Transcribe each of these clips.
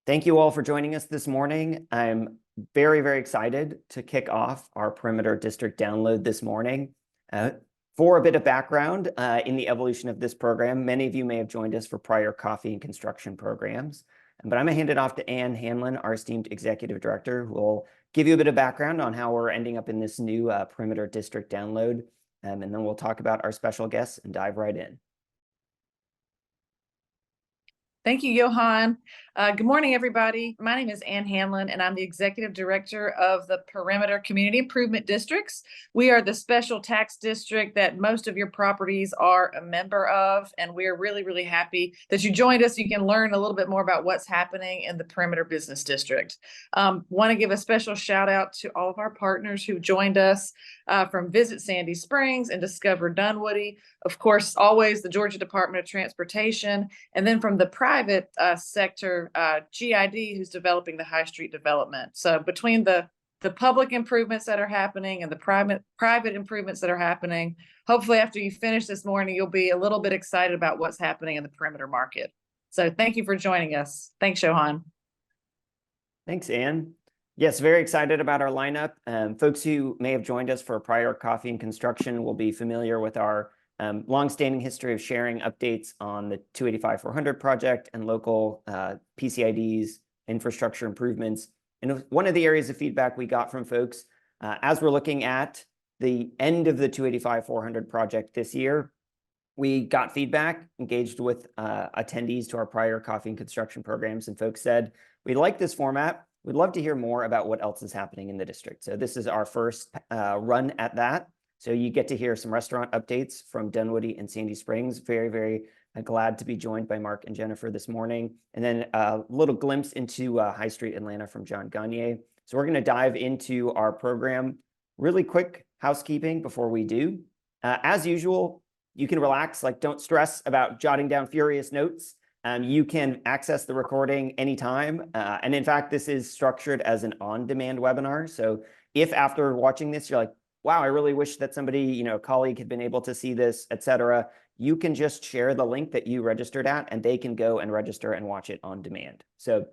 Thank you all for joining us this morning. I'm very, very excited to kick off our Perimeter District download this morning. For a bit of background in the evolution of this program, many of you may have joined us for prior coffee and construction programs, but I'm going to hand it off to Ann Hanlon, our esteemed Executive Director, who will give you a bit of background on how we're ending up in this new Perimeter District download, and then we'll talk about our special guests and dive right in. Thank you, Johann. Good morning, everybody. My name is Ann Hanlon, and I'm the Executive Director of the Perimeter Community Improvement Districts. We are the special tax district that most of your properties are a member of, and we're really, really happy that you joined us. You can learn a little bit more about what's happening in the Perimeter Business District. Want to give a special shout out to all of our partners who joined us from Visit Sandy Springs and Discover Dunwoody. Of course, always the Georgia Department of Transportation, and then from the private sector, GID, who's developing the High Street development. So between the public improvements that are happening and the private improvements that are happening, hopefully after you finish this morning, you'll be a little bit excited about what's happening in the perimeter market. So thank you for joining us. Thanks, Johann. Thanks, Ann. Yes, very excited about our lineup. Folks who may have joined us for prior coffee and construction will be familiar with our longstanding history of sharing updates on the 285-400 project and local PCIDs, infrastructure improvements. And one of the areas of feedback we got from folks as we're looking at the end of the 285-400 project this year, we got feedback, engaged with attendees to our prior coffee and construction programs, and folks said, we like this format. We'd love to hear more about what else is happening in the district. So this is our first run at that. So you get to hear some restaurant updates from Dunwoody and Sandy Springs. Very, very glad to be joined by Mark and Jennifer this morning. And then a little glimpse into High Street Atlanta from John Gagnier. So we're going to dive into our program. Really quick housekeeping before we do. As usual, you can relax, like don't stress about jotting down furious notes. You can access the recording anytime. And in fact, this is structured as an on-demand webinar. So if after watching this, you're like, wow, I really wish that somebody, a colleague had been able to see this, etc., you can just share the link that you registered at, and they can go and register and watch it on demand. So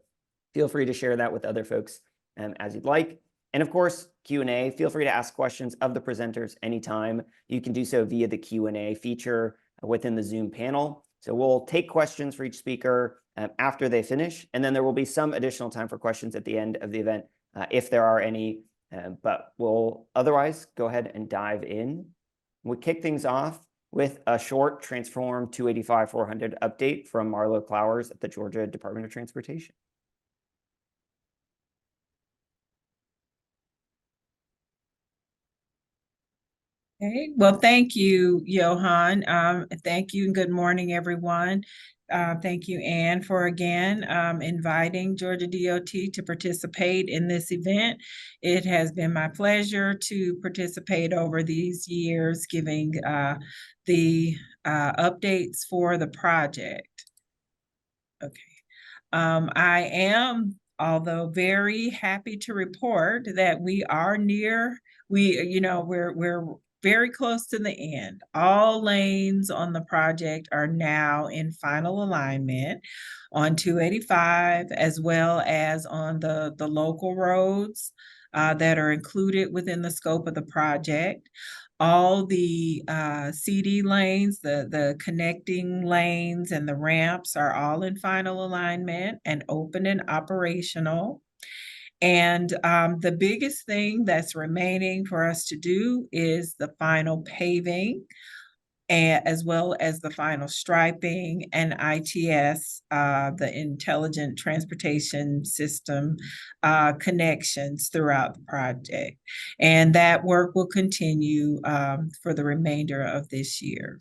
feel free to share that with other folks as you'd like. And of course, Q&A, feel free to ask questions of the presenters anytime. You can do so via the Q&A feature within the Zoom panel. So we'll take questions for each speaker after they finish, and then there will be some additional time for questions at the end of the event if there are any. But we'll otherwise go ahead and dive in. We'll kick things off with a short Transform 285-400 update from Marlo Clowers at the Georgia Department of Transportation. Okay, well, thank you, Johann. Thank you and good morning, everyone. Thank you, Ann, for again inviting Georgia DOT to participate in this event. It has been my pleasure to participate over these years, giving the updates for the project. Okay, I am, although very happy to report that we are near. We're very close to the end. All lanes on the project are now in final alignment on 285, as well as on the local roads that are included within the scope of the project. All the CD lanes, the connecting lanes and the ramps are all in final alignment and open and operational. And the biggest thing that's remaining for us to do is the final paving, as well as the final striping and ITS, the Intelligent Transportation System connections throughout the project. And that work will continue for the remainder of this year.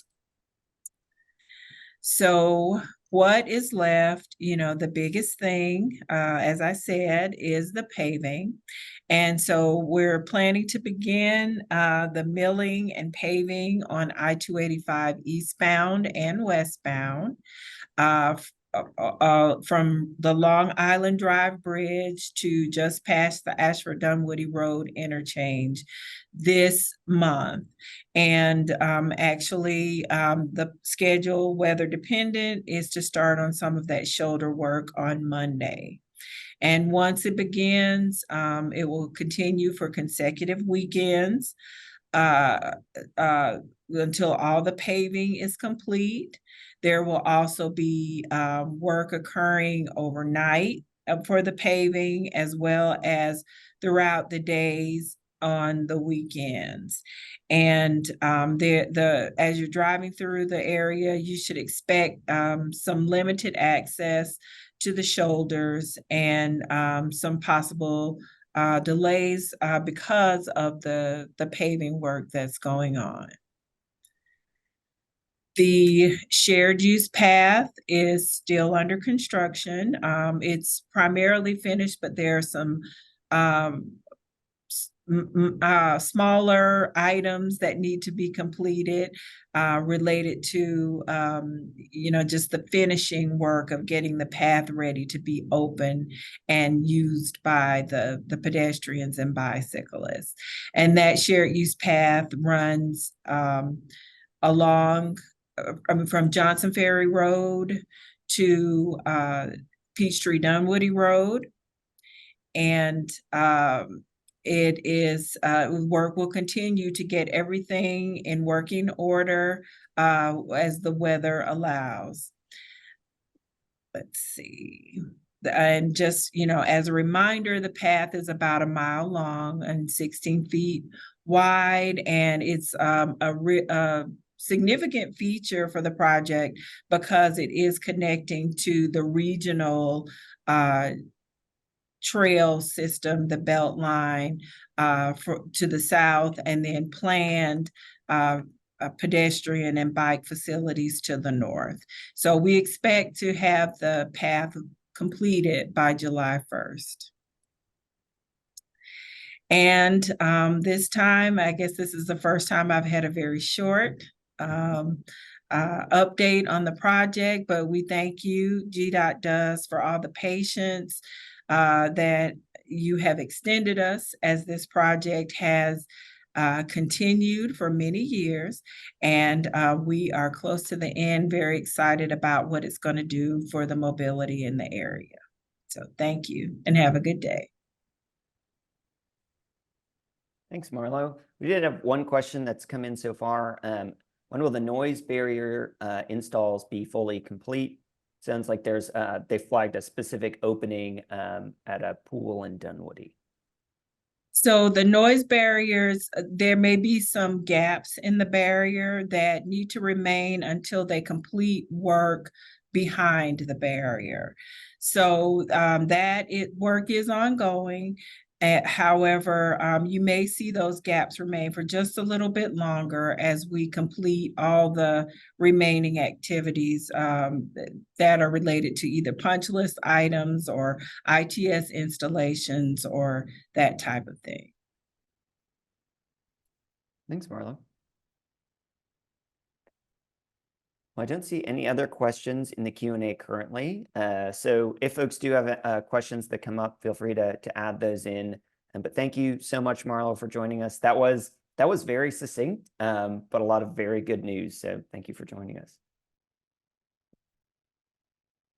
So what is left, the biggest thing, as I said, is the paving. And so we're planning to begin the milling and paving on I-285 eastbound and westbound from the Long Island Drive Bridge to just past the Ashford Dunwoody Road interchange this month. And actually, the schedule, weather dependent, is to start on some of that shoulder work on Monday. And once it begins, it will continue for consecutive weekends uh, uh, until all the paving is complete. There will also be work occurring overnight for the paving, as well as throughout the days on the weekends. And as you're driving through the area, you should expect some limited access to the shoulders and some possible delays because of the paving work that's going on. The shared use path is still under construction. It's primarily finished, but there are some smaller items that need to be completed related to just the finishing work of getting the path ready to be open and used by the pedestrians and bicyclists. And that shared use path runs along from Johnson Ferry Road to Peachtree Dunwoody Road. And it is work will continue to get everything in working order as the weather allows. Let's see. And just, as a reminder, the path is about 1 mile long and 16 feet wide, and it's a significant feature for the project because it is connecting to the regional trail system, the Belt Line to the south, and then planned pedestrian and bike facilities to the north. So we expect to have the path completed by July 1st. And this time, I guess this is the first time I've had a very short update on the project, but we thank you, GDOT does, for all the patience that you have extended us as this project has continued for many years. And we are close to the end, very excited about what it's going to do for the mobility in the area. So thank you and have a good day. Thanks, Marlo. We did have one question that's come in so far. When will the noise barrier installs be fully complete? Sounds like they flagged a specific opening at a pool in Dunwoody. So the noise barriers, there may be some gaps in the barrier that need to remain until they complete work behind the barrier. So work is ongoing. However, you may see those gaps remain for just a little bit longer as we complete all the remaining activities that are related to either punch list items or ITS installations or that type of thing. Thanks, Marlo. Well, I don't see any other questions in the Q&A currently. So if folks do have questions that come up, feel free to add those in. But thank you so much, Marlo, for joining us. That was very succinct, but a lot of very good news. So thank you for joining us.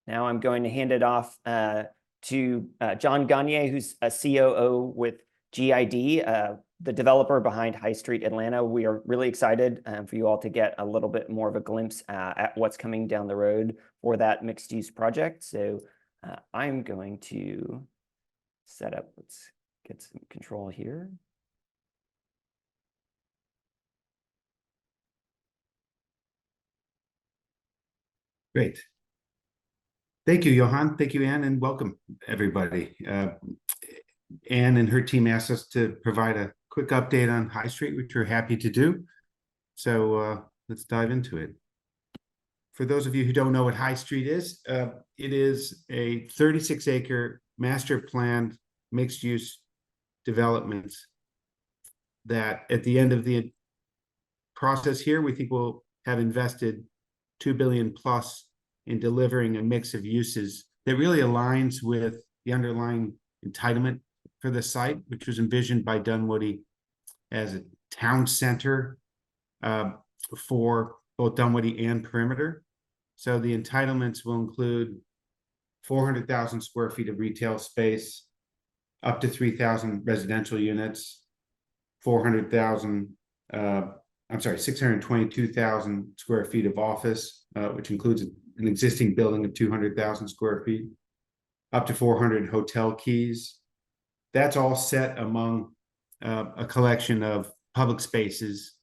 Now I'm going to hand it off to John Gagnier, who's a COO with GID, the developer behind High Street Atlanta. We are really excited for you all to get a little bit more of a glimpse at what's coming down the road for that mixed use project. So I'm going to set up, let's get some control here. Great. Thank you, Johann. Thank you, Ann, and welcome, everybody. Ann and her team asked us to provide a quick update on High Street, which we're happy to do. So let's dive into it. For those of you who don't know what High Street is, it is a 36-acre master planned mixed-use development that at the end of the process here, we think we'll have invested $2 billion plus in delivering a mix of uses that really aligns with the underlying entitlement for the site, which was envisioned by Dunwoody as a town center for both Dunwoody and Perimeter. So the entitlements will include 400,000 square feet of retail space, up to 3,000 residential units, 622,000 square feet of office, which includes an existing building of 200,000 square feet, up to 400 hotel keys. That's all set among a collection of public spaces,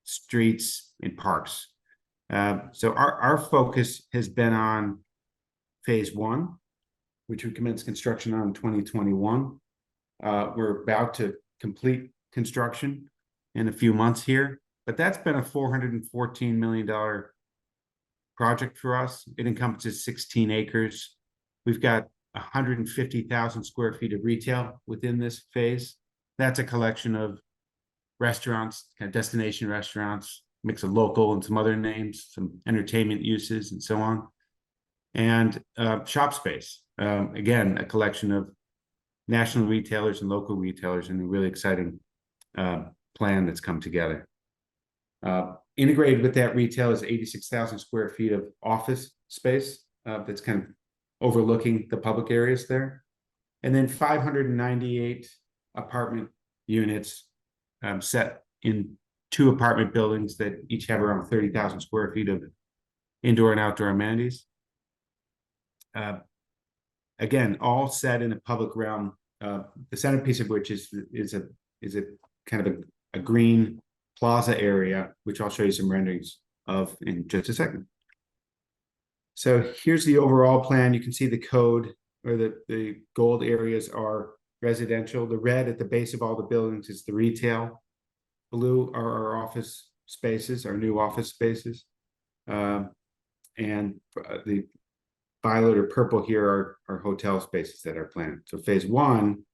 streets, and parks. So our focus has been on phase one, which we commenced construction on in 2021. We're about to complete construction in a few months here, but that's been a $414 million project for us. It encompasses 16 acres. We've got 150,000 square feet of retail within this phase. That's a collection of restaurants, kind of destination restaurants, mix of local and some other names, some entertainment uses and so on. And shop space, again, a collection of national retailers and local retailers, and a really exciting plan that's come together. Integrated with that retail is 86,000 square feet of office space that's kind of overlooking the public areas there. And then 598 apartment units set in 2 apartment buildings that each have around 30,000 square feet of indoor and outdoor amenities. Again, all set in a public realm, the centerpiece of which is a kind of a green plaza area, which I'll show you some renderings of in just a second. So here's the overall plan. You can see the code, or the gold areas are residential. The red at the base of all the buildings is the retail. Blue are our office spaces, our new office spaces. And the violet or purple here are hotel spaces that are planned. So phase one,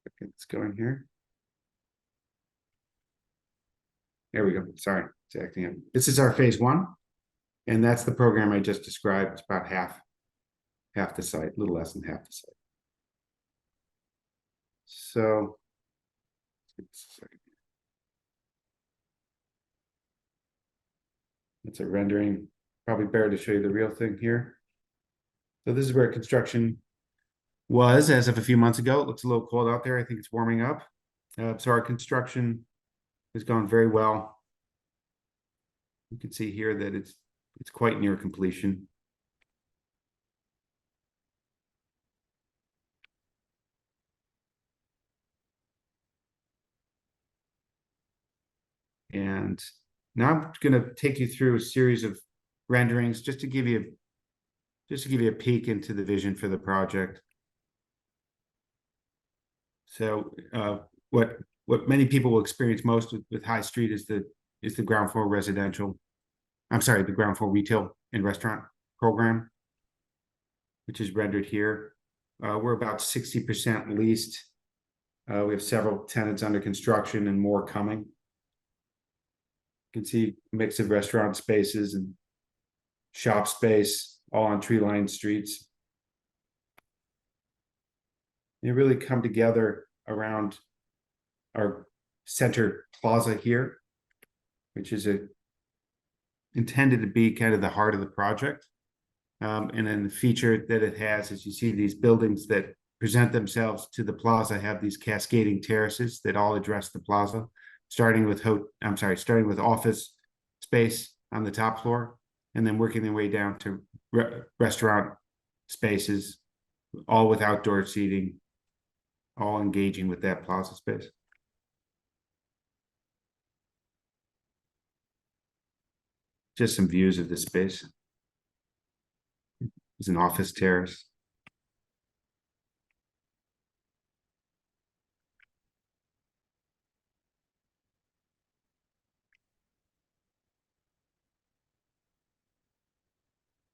okay, let's go in here. There we go. Sorry, it's acting up. This is our phase one, and that's the program I just described. It's about half the site, a little less than half the site. So, that's a rendering. Probably better to show you the real thing here. So this is where construction was as of a few months ago. It looks a little cold out there. I think it's warming up. So our construction has gone very well. You can see here that it's quite near completion. And now I'm going to take you through a series of renderings just to give you a peek into the vision for the project. So what many people will experience most with High Street is the ground floor residential. I'm sorry, the ground floor retail and restaurant program, which is rendered here. We're about 60% leased. We have several tenants under construction and more coming. You can see a mix of restaurant spaces and shop space, all on tree-lined streets. They really come together around our center plaza here, which is intended to be kind of the heart of the project. And then the feature that it has is you see these buildings that present themselves to the plaza have these cascading terraces that all address the plaza, starting with office space on the top floor, and then working their way down to restaurant spaces, all with outdoor seating, all engaging with that plaza space. Just some views of this space. There's an office terrace.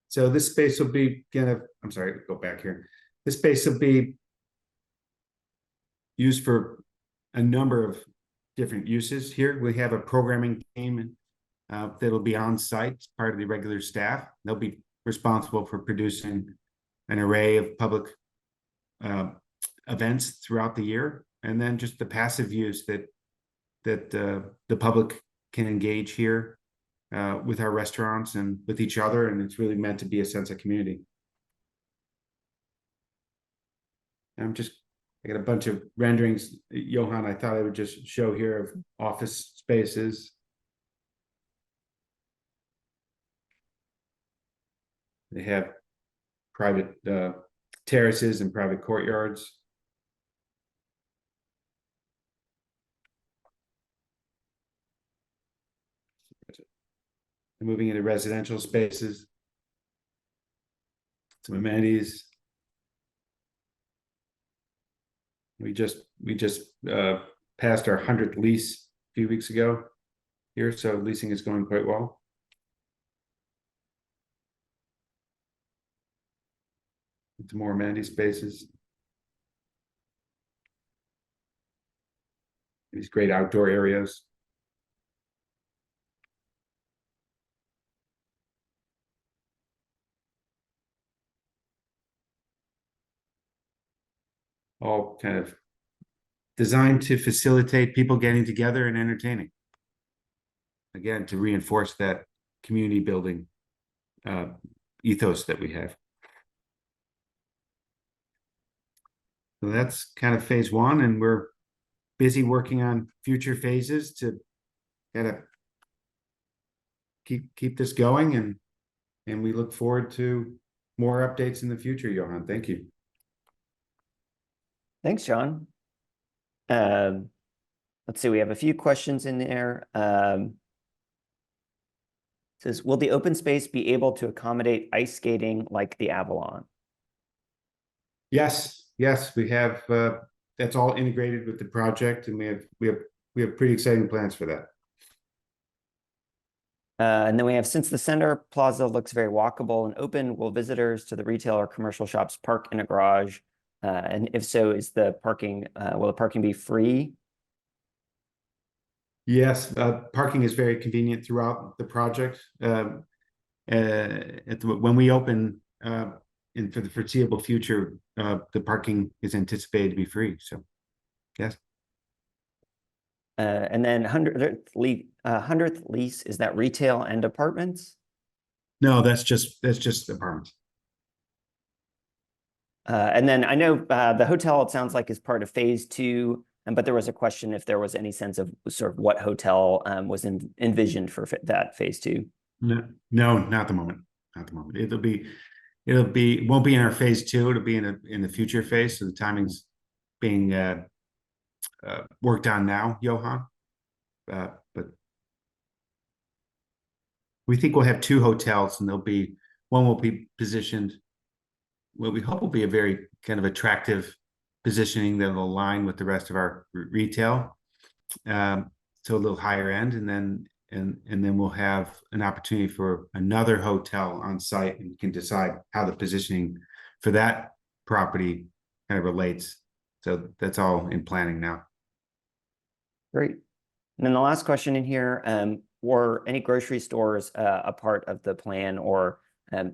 So this space will be I'm sorry, go back here. This space will be used for a number of different uses here. We have a programming team that'll be on site as part of the regular staff. They'll be responsible for producing an array of public events throughout the year, and then just the passive use that the public can engage here with our restaurants and with each other, and it's really meant to be a sense of community. I got a bunch of renderings, Johann, I thought I would just show here of office spaces. They have private terraces and private courtyards. Moving into residential spaces. Some amenities. We just passed our 100th lease a few weeks ago here, so leasing is going quite well. Some more amenity spaces. These great outdoor areas. All kind of designed to facilitate people getting together and entertaining. Again, to reinforce that community building ethos that we have. So that's kind of phase one, and we're busy working on future phases to kind of keep this going, and we look forward to more updates in the future, Johann. Thank you. Thanks, John. Let's see, we have a few questions in there. Says, will the open space be able to accommodate ice skating like the Avalon? Yes, we have. That's all integrated with the project, and we have pretty exciting plans for that. And then we have, since the center plaza looks very walkable and open, will visitors to the retail or commercial shops park in a garage? And if so, will the parking be free? Yes, parking is very convenient throughout the project. When we open, and for the foreseeable future, the parking is anticipated to be free. So, yes. And then 100th lease, is that retail and apartments? No, that's just apartments. And then I know the hotel, it sounds like, is part of phase 2, but there was a question if there was any sense of sort of what hotel was envisioned for that phase 2. No, not at the moment. Not at the moment. It won't be in our phase 2. It'll be in the future phase. So the timing's being worked on now, Johann. But we think we'll have 2 hotels, and one will be positioned what we hope will be a very kind of attractive positioning that will align with the rest of our retail. So a little higher end, and then we'll have an opportunity for another hotel on site, and you can decide how the positioning for that property kind of relates. So that's all in planning now. Great. And then the last question in here, were any grocery stores a part of the plan, or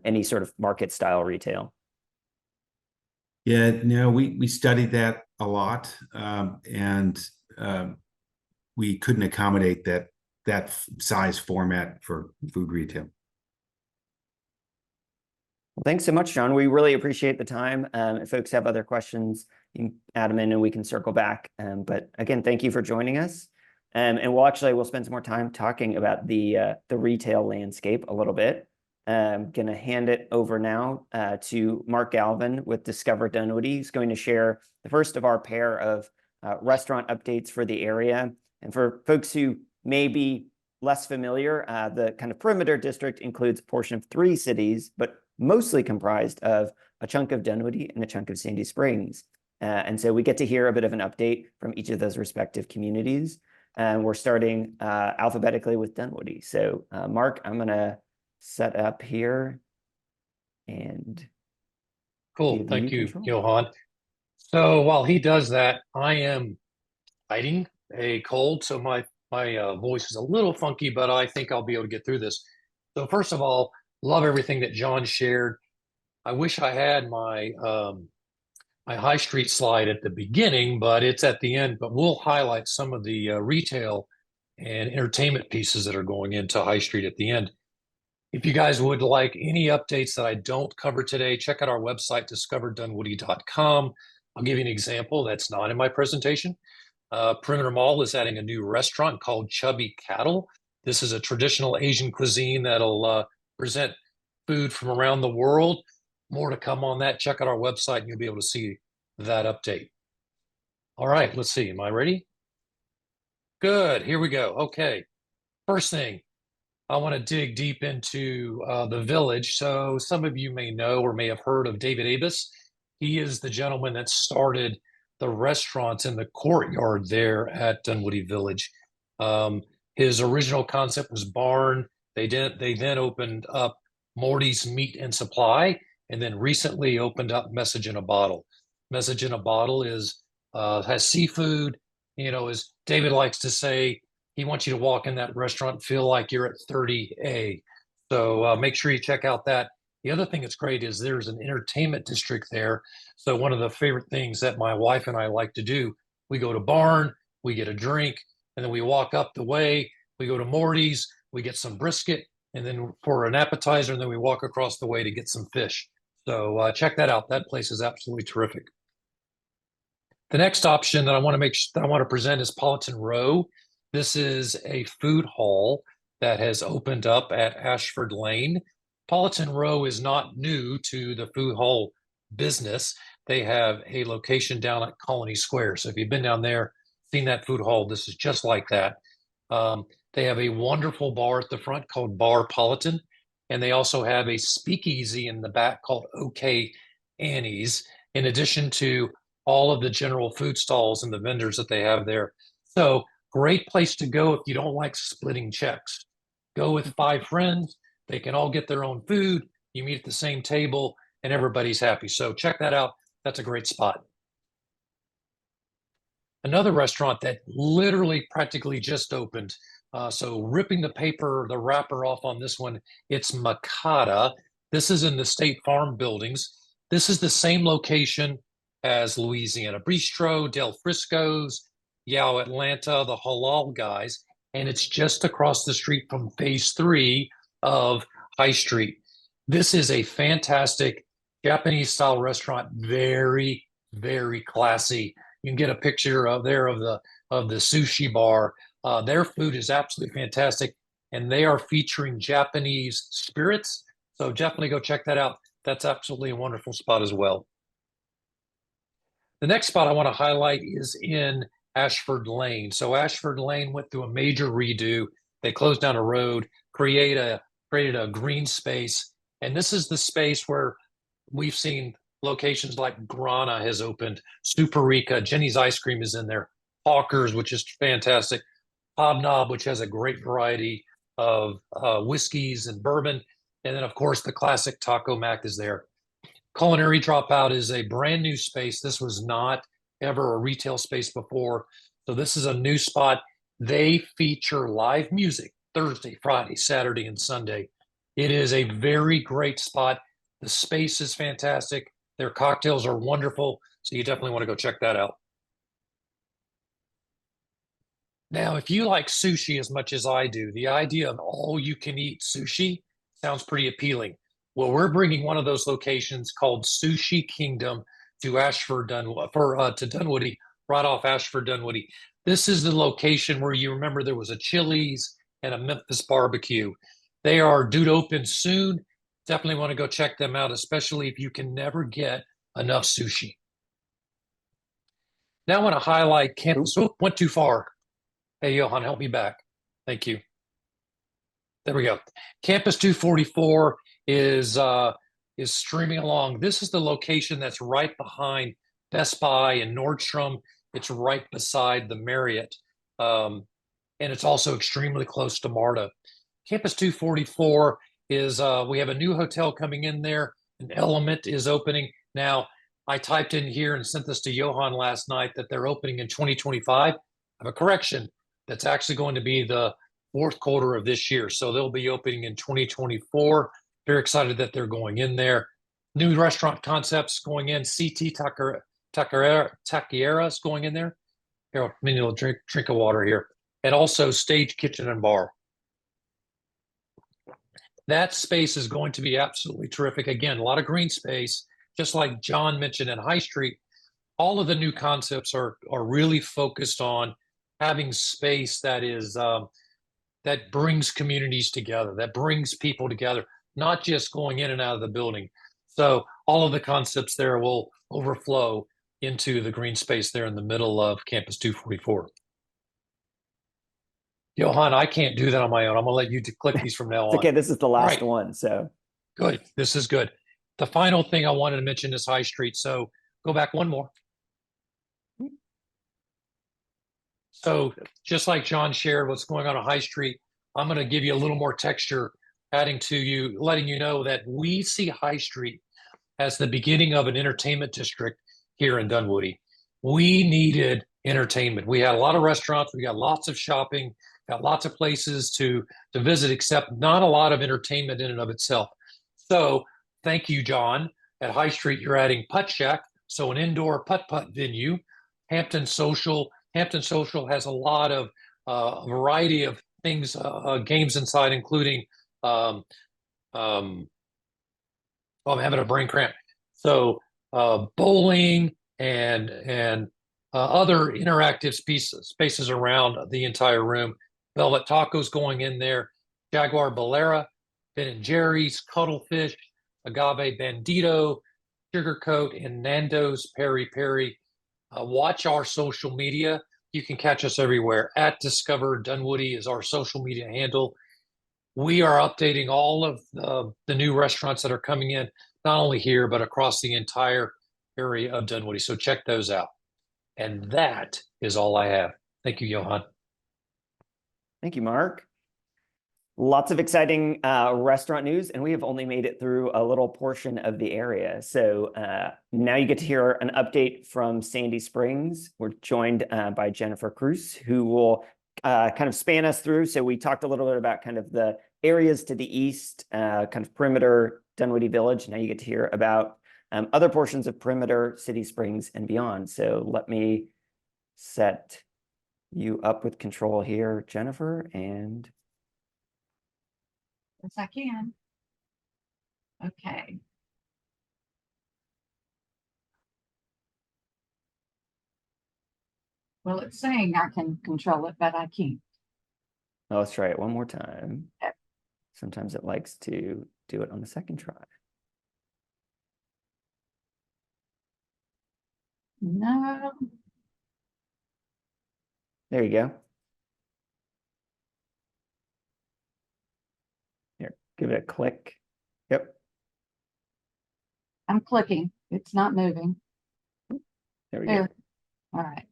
any sort of market style retail? Yeah, no, we studied that a lot, and we couldn't accommodate that size format for food retail. Well, thanks so much, John. We really appreciate the time. If folks have other questions, you can add them in and we can circle back. But again, thank you for joining us. And we'll spend some more time talking about the retail landscape a little bit. I'm going to hand it over now to Mark Galvin with Discover Dunwoody. He's going to share the first of our pair of restaurant updates for the area. And for folks who may be less familiar, the kind of perimeter district includes a portion of 3 cities, but mostly comprised of a chunk of Dunwoody and a chunk of Sandy Springs. And so we get to hear a bit of an update from each of those respective communities. And we're starting alphabetically with Dunwoody. So Mark, I'm going to set up here and cool. Thank you, Johann. So while he does that, I am fighting a cold, so my voice is a little funky, but I think I'll be able to get through this. So first of all, love everything that John shared. I wish I had my my high street slide at the beginning, but it's at the end. But we'll highlight some of the retail and entertainment pieces that are going into high street at the end. If you guys would like any updates that I don't cover today, check out our website, discoverdunwoody.com. I'll give you an example that's not in my presentation. Perimeter Mall is adding a new restaurant called Chubby Cattle. This is a traditional Asian cuisine that'll present food from around the world. More to come on that. Check out our website and you'll be able to see that update. All right, let's see. Am I ready? Good. Here we go. Okay. First thing, I want to dig deep into the village. So some of you may know or may have heard of David Abus. He is the gentleman that started the restaurants in the courtyard there at Dunwoody Village. His original concept was barn. They then opened up Morty's Meat and Supply, and then recently opened up Message in a Bottle. Message in a Bottle is has seafood. You know, as David likes to say, he wants you to walk in that restaurant and feel like you're at 30A. So make sure you check out that. The other thing that's great is there's an entertainment district there. So one of the favorite things that my wife and I like to do, we go to Barn, we get a drink, and then we walk up the way, we go to Morty's, we get some brisket, and then for an appetizer, and then we walk across the way to get some fish. So check that out. That place is absolutely terrific. The next option that I want to present is Politan Row. This is a food hall that has opened up at Ashford Lane. Politan Row is not new to the food hall business. They have a location down at Colony Square. So if you've been down there, seen that food hall, this is just like that. They have a wonderful bar at the front called Bar Politan, and they also have a speakeasy in the back called OK Annie's, in addition to all of the general food stalls and the vendors that they have there. So great place to go if you don't like splitting checks. Go with 5 friends. They can all get their own food. You meet at the same table and everybody's happy. So check that out. That's a great spot. Another restaurant that literally practically just opened. So ripping the wrapper off on this one, it's Makata. This is in the State Farm buildings. This is the same location as Louisiana Bistro, Del Frisco's, Yao Atlanta, the Halal guys, and it's just across the street from phase 3 of High Street. This is a fantastic Japanese style restaurant, very, very classy. You can get a picture of the sushi bar. Their food is absolutely fantastic, and they are featuring Japanese spirits. So definitely go check that out. That's absolutely a wonderful spot as well. The next spot I want to highlight is in Ashford Lane. So Ashford Lane went through a major redo. They closed down a road, created a green space, and this is the space where we've seen locations like Grana has opened, Superica, Jenny's Ice Cream is in there, Hawkers, which is fantastic, Hobnob, which has a great variety of whiskeys and bourbon, and then of course the classic Taco Mac is there. Culinary Dropout is a brand new space. This was not ever a retail space before. So this is a new spot. They feature live music Thursday, Friday, Saturday, and Sunday. It is a very great spot. The space is fantastic. Their cocktails are wonderful. So you definitely want to go check that out. Now, if you like sushi as much as I do, the idea of all-you-can-eat sushi sounds pretty appealing. Well, we're bringing one of those locations called Sushi Kingdom to Dunwoody, right off Ashford Dunwoody. This is the location where you remember there was a Chili's and a Memphis barbecue. They are due to open soon. Definitely want to go check them out, especially if you can never get enough sushi. Now I want to highlight campus. Oh, went too far. Hey, Johann, help me back. Thank you. There we go. Campus 244 is streaming along. This is the location that's right behind Best Buy and Nordstrom. It's right beside the Marriott. And it's also extremely close to MARTA. Campus 244 is, we have a new hotel coming in there. An Element is opening. Now, I typed in here and sent this to Johann last night that they're opening in 2025. I have a correction. That's actually going to be the 4th quarter of this year. So they'll be opening in 2024. Very excited that they're going in there. New restaurant concepts going in. CT Taqueria is going in there. Here, I'll need a drink of water here. And also Stage Kitchen and Bar. That space is going to be absolutely terrific. Again, a lot of green space, just like John mentioned in High Street. all of the new concepts are really focused on having space that is that brings communities together, that brings people together, not just going in and out of the building. So all of the concepts there will overflow into the green space there in the middle of Campus 244. Johann, I can't do that on my own. I'm gonna let you click these from now on. Okay, this is the last Right. one, so. Good, this is good. The final thing I wanted to mention is High Street. So go back one more. So just like John shared what's going on High Street, I'm going to give you a little more texture, adding to you, letting you know that we see High Street as the beginning of an entertainment district here in Dunwoody. We needed entertainment. We had a lot of restaurants, we got lots of shopping, got lots of places to visit, except not a lot of entertainment in and of itself. So thank you, John. At High Street, you're adding Putt Shack, so an indoor putt-putt venue. Hampton Social has a lot of a variety of things, games inside, including oh, I'm having a brain cramp. So bowling and other interactive spaces around the entire room. Velvet Tacos going in there, Jaguar Bolera, Ben and Jerry's, Cuttlefish, Agave Bandito, Sugarcoat, and Nando's Peri Peri. Watch our social media. You can catch us everywhere. At Discover Dunwoody is our social media handle. We are updating all of the new restaurants that are coming in, not only here, but across the entire area of Dunwoody. So check those out. And that is all I have. Thank you, Johann. Thank you, Mark. Lots of exciting restaurant news, and we have only made it through a little portion of the area. So now you get to hear an update from Sandy Springs. We're joined by Jennifer Cruce, who will kind of span us through. So we talked a little bit about kind of the areas to the east, kind of perimeter Dunwoody Village. Now you get to hear about other portions of perimeter City Springs and beyond. So let me set you up with control here, Jennifer, and yes, I can. Okay. Well, it's saying I can control it, but I can't. oh, let's try it one more time. Okay. Sometimes it likes to do it on the second try. No. There you go. Here, give it a click. Yep, I'm clicking. It's not moving. there we go. There. All right.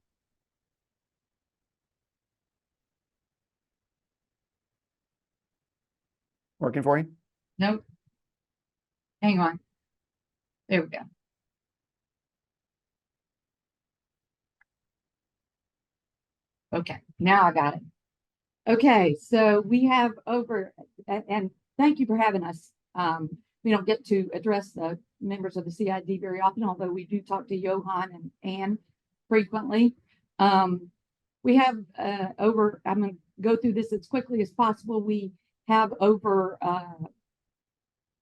Working for you? Nope. Hang on. There we go. Okay, now I got it. Okay, so we have over, and thank you for having us. We don't get to address the members of the CID very often, although we do talk to Johann and Ann frequently. We have over, I'm going to go through this as quickly as possible. We have over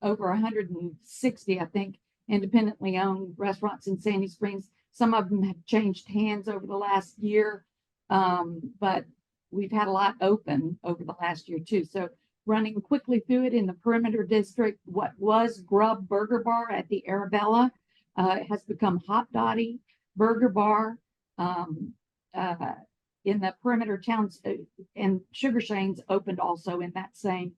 160, I think, independently owned restaurants in Sandy Springs. Some of them have changed hands over the last year, but we've had a lot open over the last year too. So running quickly through it, in the perimeter district, what was Grub Burger Bar at the Arabella has become Hot Dottie Burger Bar. In the perimeter towns, and Sugar Shane's opened also in that same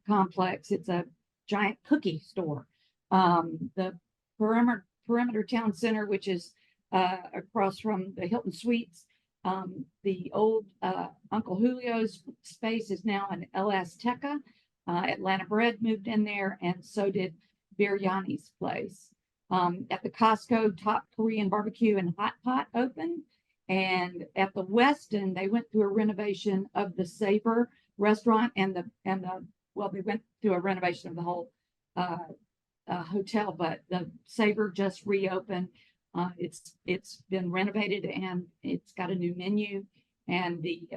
complex. It's a giant cookie store. The perimeter town center, which is across from the Hilton Suites, the old Uncle Julio's space is now an El Azteca. Atlanta Bread moved in there, and so did Biryani's place. At the Costco, Top Korean Barbecue and Hot Pot opened. And at the Westin, they went through a renovation of the Sabre restaurant and they went through a renovation of the whole hotel, but the Sabre just reopened. It's been renovated and it's got a new menu, and the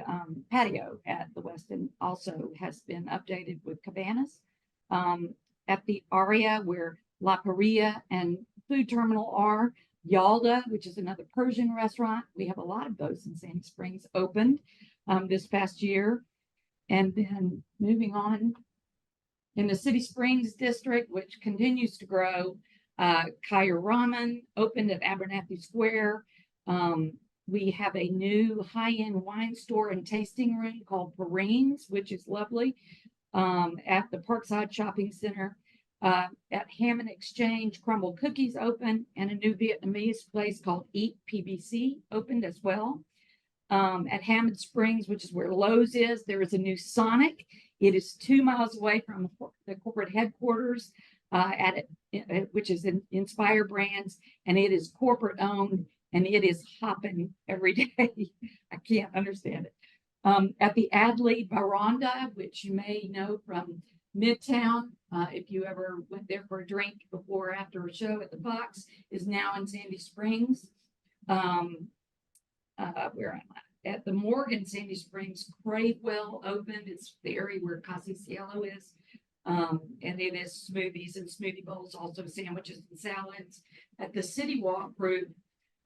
patio at the Westin also has been updated with cabanas. At the Aria, where La Paria and Food Terminal are, Yalda, which is another Persian restaurant. We have a lot of those in Sandy Springs, opened this past year. And then moving on, in the City Springs district, which continues to grow, Kaya Ramen opened at Abernathy Square. We have a new high-end wine store and tasting room called Perrines, which is lovely, at the Parkside Shopping Center. At Hammond Exchange, Crumble Cookies opened, and a new Vietnamese place called Eat PBC opened as well. At Hammond Springs, which is where Lowe's is, there is a new Sonic. It is 2 miles away from the corporate headquarters, which is in Inspire Brands, and it is corporate owned, and it is hopping every day. I can't understand it. At the Adley Veranda, which you may know from Midtown, if you ever went there for a drink before or after a show at the Fox, is now in Sandy Springs. Where am I? At the Morgan Sandy Springs, Cravewell opened. It's the area where Casa Cielo is. And it is smoothies and smoothie bowls, also sandwiches and salads. At the City Walk Group,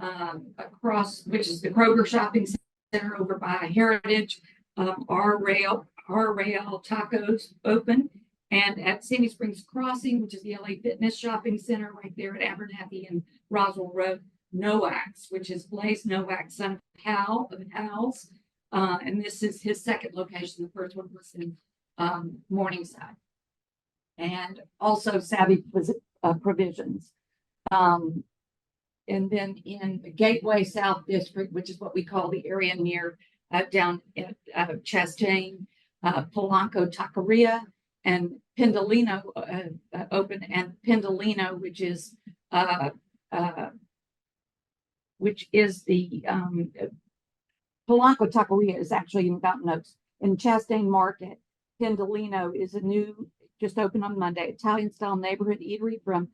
across, which is the Kroger Shopping Center over by Heritage, our rail tacos open. And at Sandy Springs Crossing, which is the LA Fitness Shopping Center right there at Abernathy and Roswell Road, Noax, which is Blaze Noax, son of Hal of Hal's. And this is his second location. The first one was in Morningside. And also Savvy Provisions. And then in the Gateway South District, which is what we call the area near down at Chastain, Polanco Taqueria, and Pendolino open, and Pendolino, which is the Polanco Taqueria is actually in Fountain Oaks. In Chastain Market, Pendolino is a new, just opened on Monday, Italian style neighborhood eatery from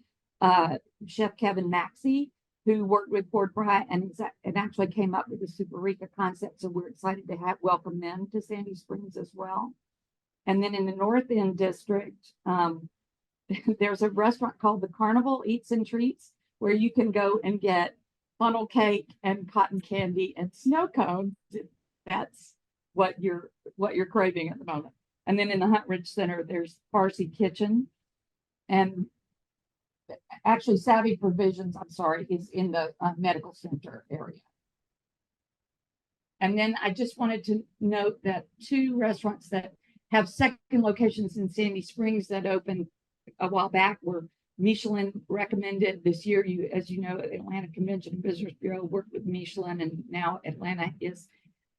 Chef Kevin Maxey, who worked with Ford Bryant and actually came up with the Super Rica concept. So we're excited to welcome them to Sandy Springs as well. And then in the North End District, there's a restaurant called the Carnival Eats and Treats, where you can go and get funnel cake and cotton candy and snow cones. That's what you're craving at the moment. And then in the Hunt Ridge Center, there's Farsi Kitchen, and actually Savvy Provisions, I'm sorry, is in the medical center area. And then I just wanted to note that 2 restaurants that have second locations in Sandy Springs that opened a while back were Michelin recommended this year. As you know, Atlanta Convention and Visitors Bureau worked with Michelin, and now Atlanta is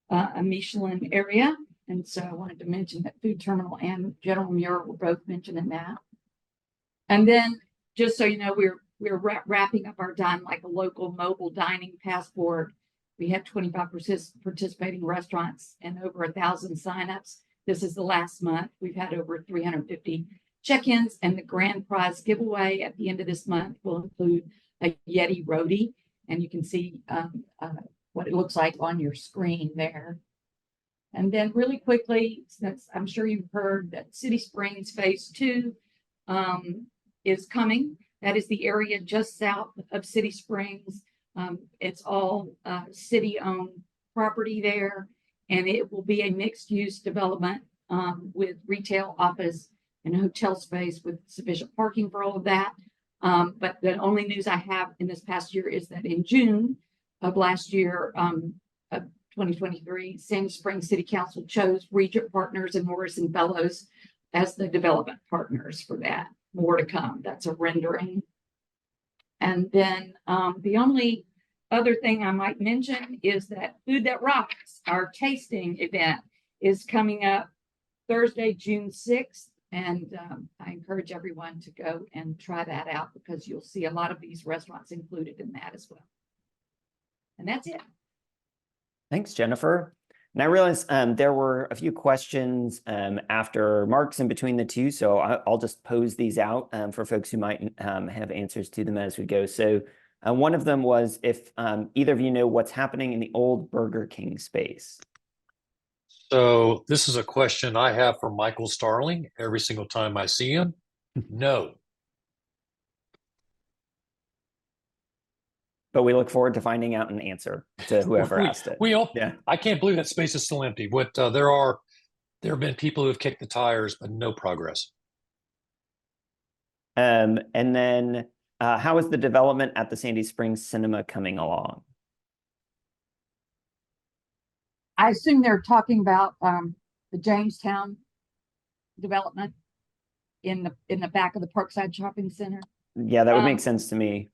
a Michelin area. And so I wanted to mention that Food Terminal and General Muir were both mentioned in that. And then, just so you know, we're wrapping up our Dine Like a Local mobile dining passport. We had 25 participating restaurants and over 1,000 signups. This is the last month. We've had over 350 check-ins, and the grand prize giveaway at the end of this month will include a Yeti roadie, and you can see what it looks like on your screen there. And then really quickly, since I'm sure you've heard that City Springs Phase 2 is coming. That is the area just south of City Springs. It's all city-owned property there, and it will be a mixed-use development with retail, office, and hotel space with sufficient parking for all of that. But the only news I have in this past year is that in June of last year, of 2023, Sandy Springs City Council chose Regent Partners and Morrison Fellows as the development partners for that. More to come. That's a rendering. And then the only other thing I might mention is that Food That Rocks, our tasting event, is coming up Thursday, June 6th. And I encourage everyone to go and try that out, because you'll see a lot of these restaurants included in that as well. And that's it. Thanks, Jennifer. And I realize there were a few questions after Mark's in between the two, so I'll just pose these out for folks who might have answers to them as we go. So one of them was if either of you know what's happening in the old Burger King space. So this is a question I have for Michael Starling every single time I see him. No. but we look forward to finding out an answer to whoever asked it. We all, Yeah. I can't believe that space is still empty. What there have been people who have kicked the tires, but no progress. And then how is the development at the Sandy Springs Cinema coming along? I assume they're talking about the Jamestown development in the back of the Parkside Shopping Center. Yeah, that would make sense to me.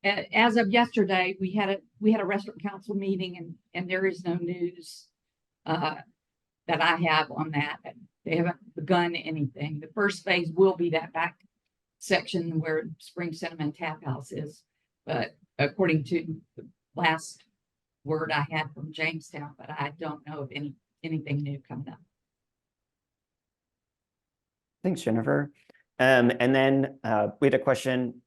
As of yesterday, we had a restaurant council meeting, and there is no news that I have on that. They haven't begun anything. The first phase will be that back section where Spring Cinema and Tap House is, but according to the last word I had from Jamestown, but I don't know of anything new coming up. Thanks, Jennifer. And then we had a question.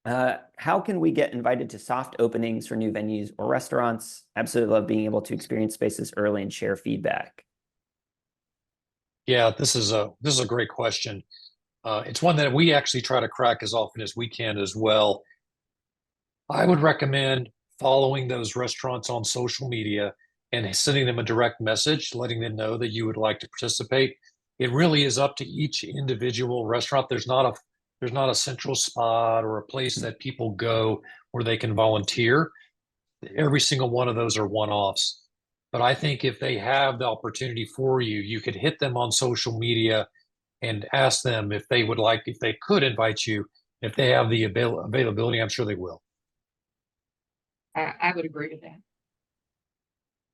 How can we get invited to soft openings for new venues or restaurants? Absolutely love being able to experience spaces early and share feedback. Yeah, this is a great question. It's one that we actually try to crack as often as we can as well. I would recommend following those restaurants on social media and sending them a direct message, letting them know that you would like to participate. It really is up to each individual restaurant. There's not a central spot or a place that people go where they can volunteer. Every single one of those are one-offs. But I think if they have the opportunity for you, you could hit them on social media and ask them if they could invite you. If they have the availability, I'm sure they will. I would agree with that.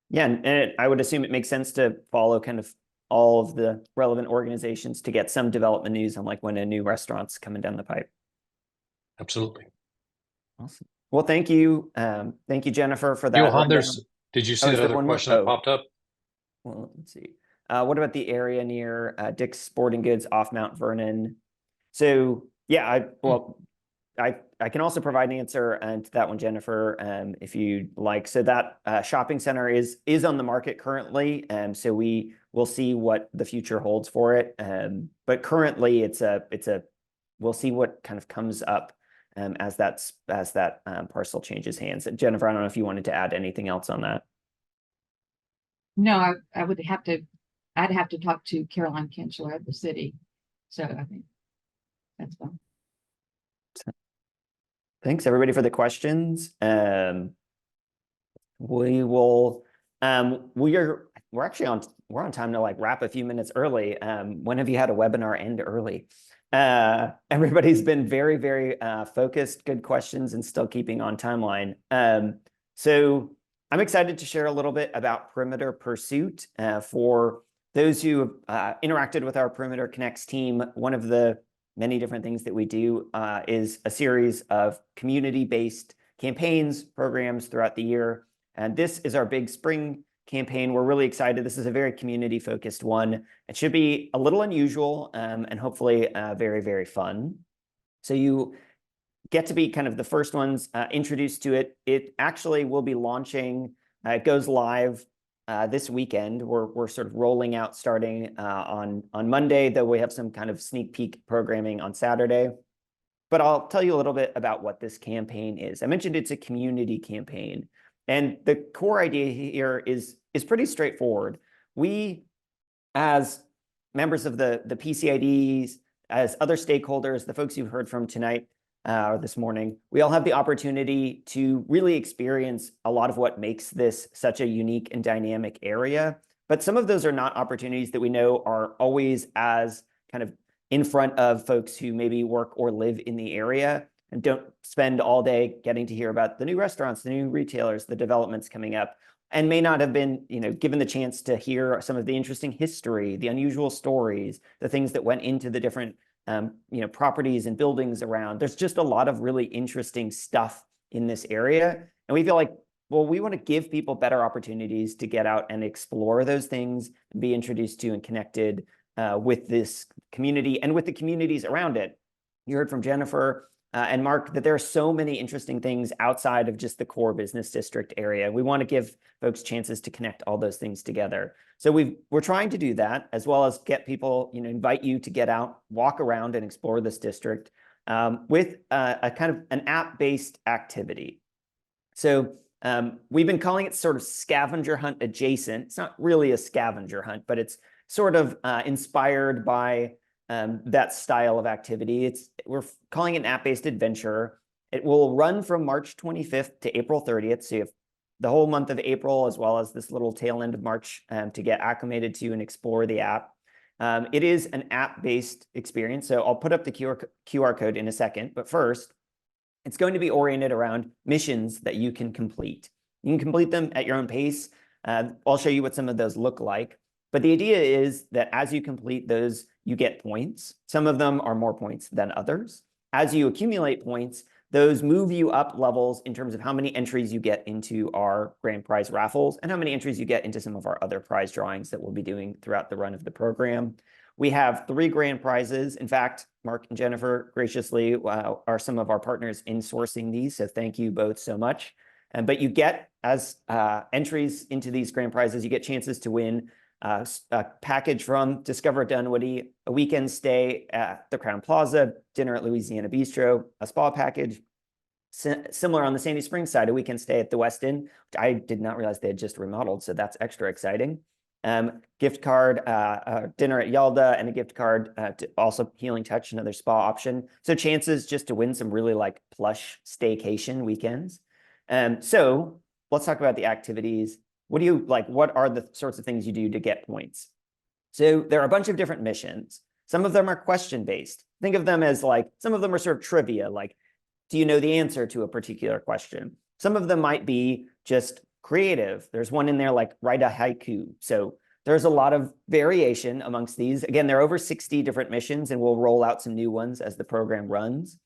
Yeah, and I would assume it makes sense to follow kind of all of the relevant organizations to get some development news on like when a new restaurant's coming down the pipe. Absolutely. Awesome. Well, thank you. Thank you, Jennifer, for that. Johann, did you see that other question that popped up? Well, let's see. What about the area near Dick's Sporting Goods off Mount Vernon? So yeah, I can also provide an answer to that one, Jennifer, if you'd like. So that shopping center is on the market currently, so we will see what the future holds for it. But currently, we'll see what kind of comes up as that parcel changes hands. Jennifer, I don't know if you wanted to add anything else on that. No, I'd have to talk to Caroline Kinchler at the city. So I think that's fine. Thanks everybody for the questions. We will, we're actually on time to like wrap a few minutes early. When have you had a webinar end early? Everybody's been very, very focused, good questions, and still keeping on timeline. So I'm excited to share a little bit about Perimeter Pursuit. For those who have interacted with our Perimeter Connects team, one of the many different things that we do is a series of community-based campaigns, programs throughout the year. And this is our big spring campaign. We're really excited. This is a very community-focused one. It should be a little unusual and hopefully very, very fun. So you get to be kind of the first ones introduced to it. It actually will be launching, it goes live this weekend. We're sort of rolling out starting on Monday, though we have some kind of sneak peek programming on Saturday. But I'll tell you a little bit about what this campaign is. I mentioned it's a community campaign, and the core idea here is pretty straightforward. We, as members of the PCIDs, as other stakeholders, the folks you've heard from tonight or this morning, we all have the opportunity to really experience a lot of what makes this such a unique and dynamic area. But some of those are not opportunities that we know are always as kind of in front of folks who maybe work or live in the area and don't spend all day getting to hear about the new restaurants, the new retailers, the developments coming up, and may not have been, given the chance to hear some of the interesting history, the unusual stories, the things that went into the different properties and buildings around. There's just a lot of really interesting stuff in this area. And we feel like, well, we want to give people better opportunities to get out and explore those things and be introduced to and connected with this community and with the communities around it. You heard from Jennifer and Mark that there are so many interesting things outside of just the core business district area. We want to give folks chances to connect all those things together. So we're trying to do that, as well as get people, invite you to get out, walk around and explore this district with a kind of an app-based activity. So we've been calling it sort of scavenger hunt adjacent. It's not really a scavenger hunt, but it's sort of inspired by that style of activity. We're calling it an app-based adventure. It will run from March 25th to April 30th. So you have the whole month of April, as well as this little tail end of March to get acclimated to and explore the app. It is an app-based experience. So I'll put up the QR code in a second. But first, it's going to be oriented around missions that you can complete. You can complete them at your own pace. I'll show you what some of those look like. But the idea is that as you complete those, you get points. Some of them are more points than others. As you accumulate points, those move you up levels in terms of how many entries you get into our grand prize raffles and how many entries you get into some of our other prize drawings that we'll be doing throughout the run of the program. We have 3 grand prizes. In fact, Mark and Jennifer graciously are some of our partners in sourcing these. So thank you both so much. But you get, as entries into these grand prizes, you get chances to win a package from Discover Dunwoody, a weekend stay at the Crown Plaza, dinner at Louisiana Bistro, a spa package. Similar on the Sandy Springs side, a weekend stay at the West Inn, which I did not realize they had just remodeled, so that's extra exciting. Gift card, dinner at Yalda, and a gift card to also Healing Touch, another spa option. So chances just to win some really like plush staycation weekends. So let's talk about the activities. What do you like? What are the sorts of things you do to get points? So there are a bunch of different missions. Some of them are question-based. Think of them as like, some of them are sort of trivia, like, do you know the answer to a particular question? Some of them might be just creative. There's one in there like write a haiku. So there's a lot of variation amongst these. Again, there are over 60 different missions, and we'll roll out some new ones as the program runs.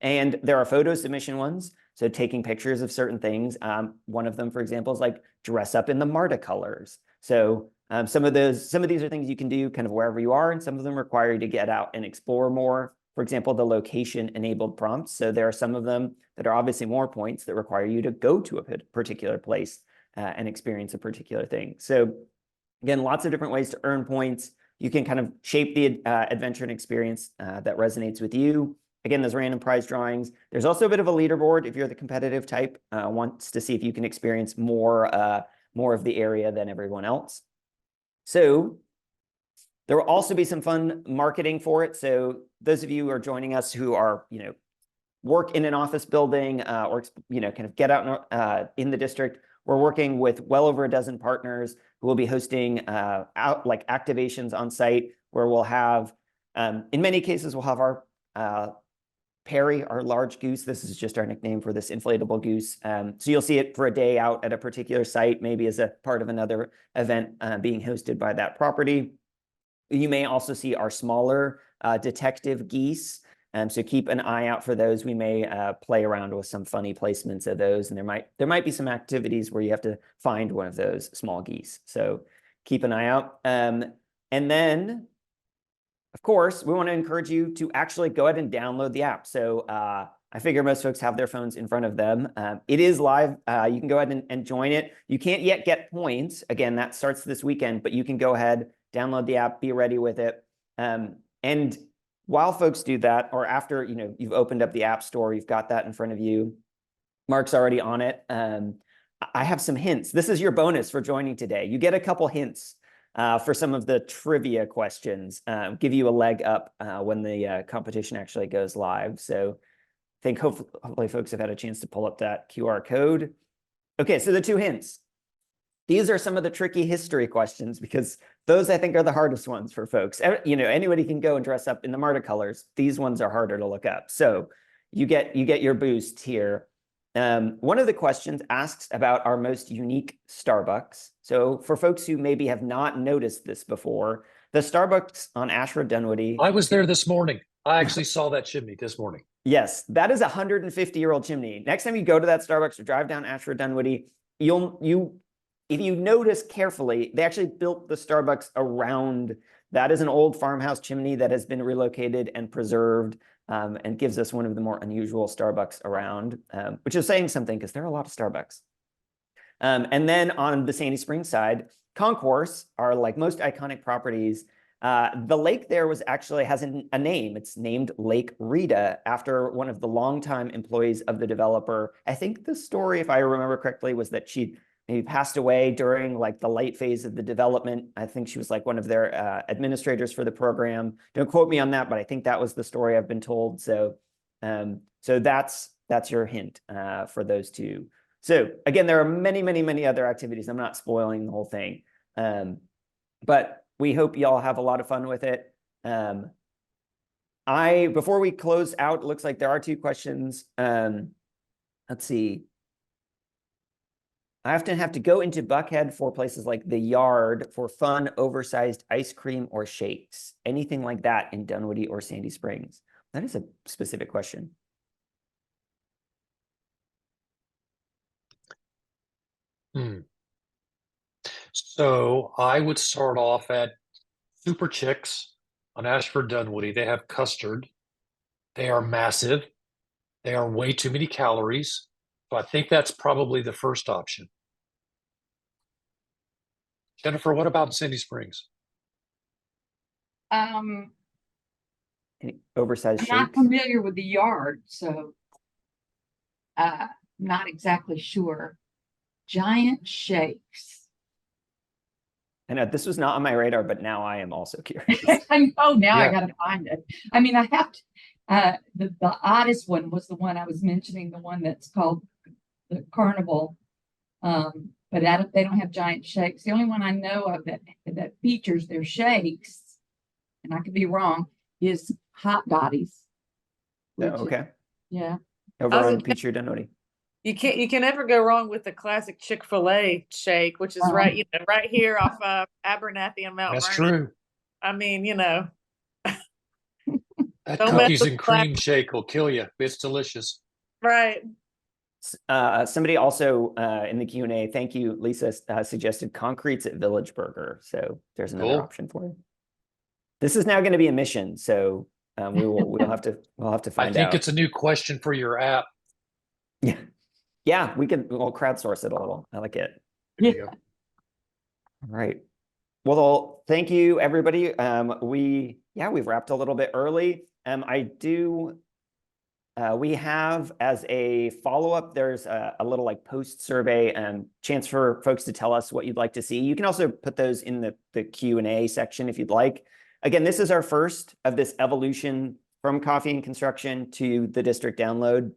And there are photo submission ones. So taking pictures of certain things. One of them, for example, is like dress up in the MARTA colors. So some of these are things you can do kind of wherever you are, and some of them require you to get out and explore more. For example, the location-enabled prompts. So there are some of them that are obviously more points that require you to go to a particular place and experience a particular thing. So again, lots of different ways to earn points. You can kind of shape the adventure and experience that resonates with you. Again, those random prize drawings. There's also a bit of a leaderboard if you're the competitive type, wants to see if you can experience more of the area than everyone else. So there will also be some fun marketing for it. So those of you who are joining us who are, work in an office building or, kind of get out in the district, we're working with well over a dozen partners who will be hosting activations on site where we'll have, in many cases, we'll have our Perry, our large goose. This is just our nickname for this inflatable goose. So you'll see it for a day out at a particular site, maybe as a part of another event being hosted by that property. You may also see our smaller detective geese. So keep an eye out for those. We may play around with some funny placements of those, and there might be some activities where you have to find one of those small geese. So keep an eye out. And then, of course, we want to encourage you to actually go ahead and download the app. So I figure most folks have their phones in front of them. It is live. You can go ahead and join it. You can't yet get points. Again, that starts this weekend, but you can go ahead, download the app, be ready with it. And while folks do that, or after you've opened up the App Store, you've got that in front of you, Mark's already on it. I have some hints. This is your bonus for joining today. You get a couple hints for some of the trivia questions, give you a leg up when the competition actually goes live. So I think hopefully folks have had a chance to pull up that QR code. Okay, so the 2 hints. These are some of the tricky history questions because those I think are the hardest ones for folks. Anybody can go and dress up in the MARTA colors. These ones are harder to look up. So you get your boost here. One of the questions asks about our most unique Starbucks. So for folks who maybe have not noticed this before, the Starbucks on Ashford Dunwoody. I was there this morning. I actually saw that chimney this morning. Yes, that is a 150-year-old chimney. Next time you go to that Starbucks or drive down Ashford Dunwoody, if you notice carefully, they actually built the Starbucks around. That is an old farmhouse chimney that has been relocated and preserved. And gives us one of the more unusual Starbucks around, which is saying something because there are a lot of Starbucks. And then on the Sandy Springs side, concourse, our most iconic properties, The lake there has a name. It's named Lake Rita after one of the longtime employees of the developer. I think the story, if I remember correctly, was that she maybe passed away during like the late phase of the development. I think she was like one of their administrators for the program. Don't quote me on that, but I think that was the story I've been told. So, so that's your hint for those two. So again, there are many, many, many other activities. I'm not spoiling the whole thing, but we hope y'all have a lot of fun with it. Before we close out, it looks like there are two questions. Let's see. I often have to go into Buckhead for places like the Yard for fun, oversized ice cream or shakes. Anything like that in Dunwoody or Sandy Springs? That is a specific question. So I would start off at Super Chicks on Ashford Dunwoody. They have custard. They are massive. They are way too many calories. So I think that's probably the first option. Jennifer, what about Sandy Springs? I'm Any oversized not shakes? familiar with the Yard, so not exactly sure. Giant shakes. I know this was not on my radar, but now I am also curious. I know now I Yeah. gotta find it. I mean, I have to, the oddest one was the one I was mentioning, the one that's called the Carnival. But they don't have giant shakes. The only one I know of that features their shakes, and I could be wrong, is Hot Dotties. Oh, okay. Yeah. Over on Peachtree Dunwoody. You can never go wrong with the classic Chick-fil-A shake, which is right here off of Abernathy and Mount That's Vernon. true. I mean, That Don't mess cookies with and the cream shake will kill you. It's delicious. right. Somebody also in the Q&A, thank you, Lisa, suggested concretes at Village Burger. So there's another Cool. option for you. This is now going to be a mission, so we'll have to find I think out. it's a new question for your app. Yeah, yeah, we'll crowdsource it a little. I like it. There you go. All right. Well, thank you, everybody. We've wrapped a little bit early. We have, as a follow-up, there's a little like post survey chance for folks to tell us what you'd like to see. You can also put those in the Q&A section if you'd like. Again, this is our first of this evolution from coffee and construction to the district download.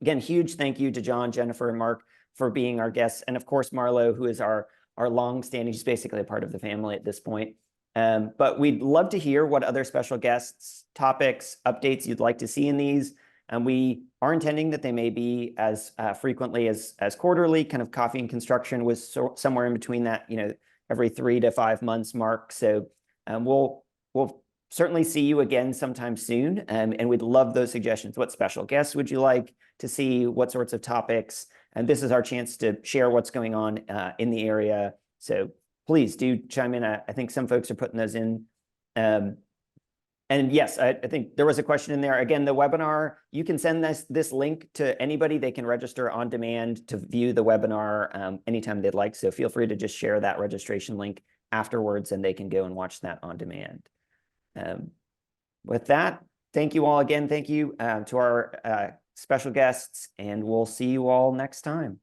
Again, huge thank you to John, Jennifer, and Mark for being our guests. And of course, Marlo, who is our long-standing, she's basically a part of the family at this point. But we'd love to hear what other special guests, topics, updates you'd like to see in these. And we are intending that they may be as frequently as quarterly. Kind of coffee and construction was somewhere in between that, every 3 to 5 months mark. So we'll certainly see you again sometime soon. And we'd love those suggestions. What special guests would you like to see? What sorts of topics? And this is our chance to share what's going on in the area. So please do chime in. I think some folks are putting those in. And yes, I think there was a question in there. Again, the webinar, you can send this link to anybody. They can register on demand to view the webinar anytime they'd like. So feel free to just share that registration link afterwards and they can go and watch that on demand. With that, thank you all again. Thank you to our special guests, and we'll see you all next time.